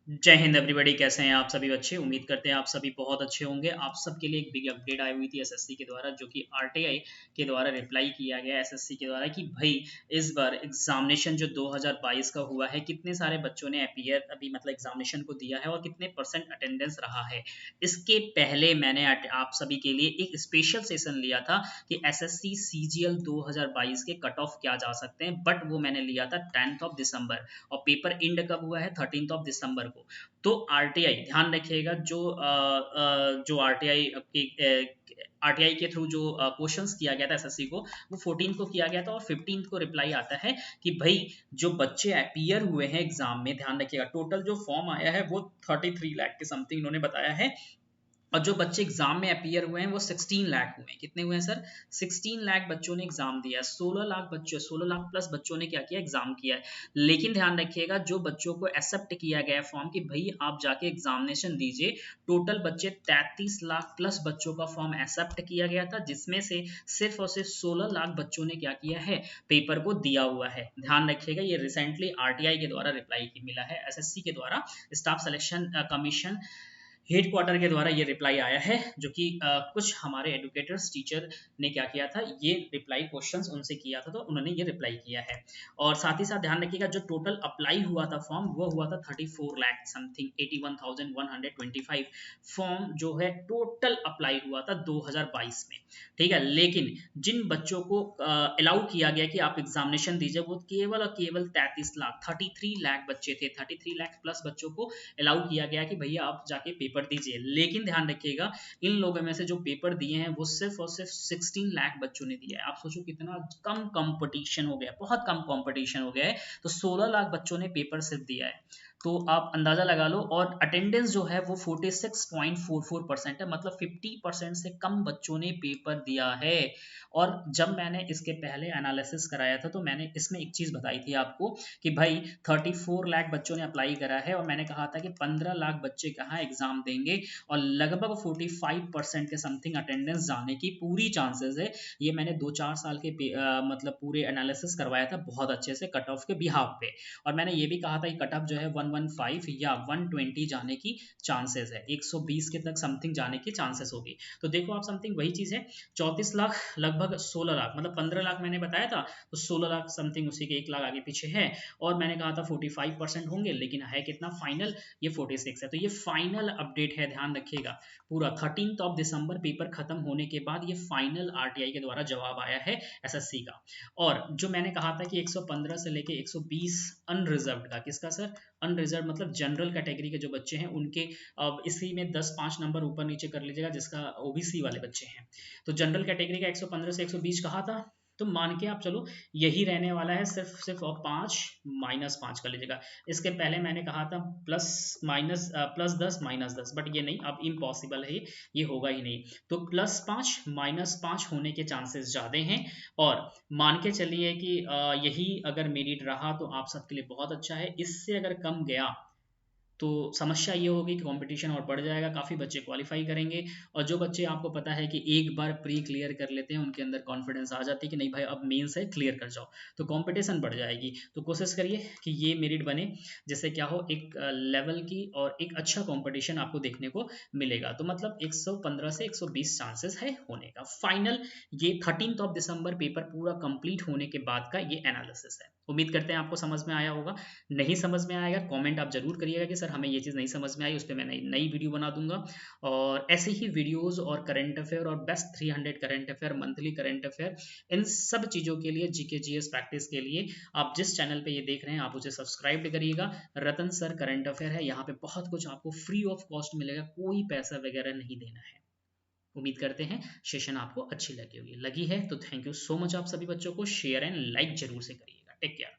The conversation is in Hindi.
जय हिंद एवरीबॉडी। कैसे हैं आप सभी बच्चे? उम्मीद करते हैं आप सभी बहुत अच्छे होंगे। आप सबके लिए एक बिग अपडेट आई हुई थी एसएससी के द्वारा, जो कि आरटीआई के द्वारा रिप्लाई किया गया एसएससी के द्वारा कि भाई इस बार एग्जामिनेशन जो 2022 का हुआ है, कितने सारे बच्चों ने अपीयर अभी मतलब एग्जामिनेशन को दिया है और कितने परसेंट अटेंडेंस रहा है। इसके पहले मैंने आप सभी के लिए एक स्पेशल सेशन लिया था कि एसएससी सीजीएल 2022 के कट ऑफ क्या जा सकते हैं, बट वो मैंने लिया था 10th ऑफ दिसंबर और पेपर इंड कब हुआ है? 13th ऑफ दिसंबर को। तो आरटीआई ध्यान रखिएगा, जो आरटीआई के थ्रू जो क्वेश्चंस किया गया था एसएससी को, वो 14 को किया गया था और 15 को रिप्लाई आता है कि भाई जो बच्चे अपीयर हुए हैं एग्जाम में, ध्यान रखिएगा टोटल जो फॉर्म आया है वो 33 लाख के समथिंग इन्होंने बताया है। और जो बच्चे एग्जाम में अपीयर हुए हैं वो 16 लाख हुए हैं। कितने हुए हैं सर? 16 लाख बच्चों ने एग्जाम दिया है। 16 लाख बच्चों, 16 लाख प्लस बच्चों ने क्या किया? एग्जाम किया है। लेकिन ध्यान रखिएगा, जो बच्चों को एक्सेप्ट किया गया फॉर्म कि भाई आप जाके एग्जामिनेशन दीजिए, टोटल बच्चे 33 लाख प्लस बच्चों का फॉर्म एक्सेप्ट किया गया था, जिसमें से सिर्फ और सिर्फ 16 लाख बच्चों ने क्या किया है? पेपर को दिया हुआ है। ध्यान रखिएगा, ये रिसेंटली आरटीआई के द्वारा रिप्लाई मिला है एसएससी के द्वारा, staff selection commission head quarter के द्वारा ये रिप्लाई आया है, जो कि कुछ हमारे एडुकेटर्स टीचर ने क्या किया था, ये रिप्लाई क्वेश्चंस उनसे किया था, तो उन्होंने ये रिप्लाई किया है। और साथ ही साथ ध्यान रखिएगा, जो टोटल अप्लाई हुआ था फॉर्म वो हुआ था 34 लाख समथिंग 81,125 फॉर्म जो है टोटल अप्लाई हुआ था 2022 में। ठीक है, लेकिन जिन बच्चों को अलाउ किया गया कि आप एग्जामिनेशन दीजिए, वो केवल और केवल 33 लाख बच्चे थे। 33 लाख प्लस बच्चों को अलाउ किया गया कि भैया आप जाके पेपर दीजिए। लेकिन ध्यान रखिएगा, इन लोगों में से जो पेपर दिए हैं वो सिर्फ और सिर्फ 16 लाख बच्चों ने दिया है। आप सोचो कितना कम कंपटीशन हो गया, बहुत कम कंपटीशन हो गया है। तो 16 लाख बच्चों ने पेपर सिर्फ दिया है, तो आप अंदाजा लगा लो। और अटेंडेंस जो है वो 46.44% है, मतलब 50% से कम बच्चों ने पेपर दिया है। और जब मैंने इसके पहले एनालिसिस कराया था, तो मैंने इसमें एक चीज बताई थी आपको कि भाई 34 लाख बच्चों ने अप्लाई करा है और मैंने कहा था कि 15 लाख बच्चे कहाँ एग्जाम देंगे और लगभग 45% के समथिंग अटेंडेंस जाने की पूरी चांसेस है। ये मैंने 2-4 साल के मतलब पूरे एनालिसिस करवाया था बहुत अच्छे से कट ऑफ के बिहाफ पे। और मैंने ये भी कहा था कि कट ऑफ जो है 115 या 120 जाने की चांसेस है, 120 के तक समथिंग जाने की चांसेस होगी। तो देखो आप, समथिंग वही चीज है। 34 लाख लगभग 16 लाख, मतलब 15 लाख मैंने बताया था, तो 16 लाख समथिंग उसी के 1 लाख आगे पीछे है। और मैंने कहा था 45% होंगे, लेकिन है कितना फाइनल? ये 46 है। तो ये फाइनल अपडेट है, ध्यान रखिएगा। पूरा 13th ऑफ दिसंबर पेपर खत्म होने के बाद ये फाइनल आरटीआई के द्वारा जवाब आया है एसएससी का। और जो मैंने कहा था कि 115 से लेके 120 अनरिजर्व्ड का, किसका सर? अनरिजर्व मतलब जनरल कैटेगरी के जो बच्चे हैं उनके, अब इसी में 10-5 नंबर ऊपर नीचे कर लीजिएगा जिसका ओबीसी वाले बच्चे हैं। तो जनरल कैटेगरी का 115 से 120 कहा था, तो मान के आप चलो यही रहने वाला है, सिर्फ सिर्फ और 5 -5 कर लीजिएगा। इसके पहले मैंने कहा था प्लस माइनस +10 -10, बट ये नहीं, अब इम्पॉसिबल है, ये होगा ही नहीं। तो +5 -5 होने के चांसेस ज़्यादा हैं। और मान के चलिए कि यही अगर मेरिट रहा तो आप सबके लिए बहुत अच्छा है। इससे अगर कम गया तो समस्या ये होगी कि कंपटीशन और बढ़ जाएगा, काफ़ी बच्चे क्वालिफाई करेंगे। और जो बच्चे आपको पता है कि एक बार प्री क्लियर कर लेते हैं, उनके अंदर कॉन्फिडेंस आ जाती है कि नहीं भाई अब मेंस है, क्लियर कर जाओ, तो कंपटीशन बढ़ जाएगी। तो कोशिश करिए कि ये मेरिट बने, जिससे क्या हो, एक लेवल की और एक अच्छा कंपटीशन आपको देखने को मिलेगा। तो मतलब 115 से 120 चांसेस है होने का फाइनल। ये 13th ऑफ दिसंबर पेपर पूरा कंप्लीट होने के बाद का ये एनालिसिस है। उम्मीद करते हैं आपको समझ में आया होगा। नहीं समझ में आएगा कमेंट आप जरूर करिएगा कि सर हमें ये चीज़ नहीं समझ में आई, उस पर मैं नई वीडियो बना दूंगा। और ऐसे ही वीडियोस और करंट अफेयर और best 300 current affair, monthly current affair, इन सब चीज़ों के लिए, जीके जीएस प्रैक्टिस के लिए आप जिस चैनल पे ये देख रहे हैं आप उसे सब्सक्राइब करिएगा। रतन सर करंट अफेयर है, यहाँ पे बहुत कुछ आपको फ्री ऑफ कॉस्ट मिलेगा, कोई पैसा वगैरह नहीं देना है। उम्मीद करते हैं सेशन आपको अच्छी लगी होगी। लगी है तो थैंक यू सो मच आप सभी बच्चों को, शेयर एंड लाइक जरूर से करिएगा। Take care.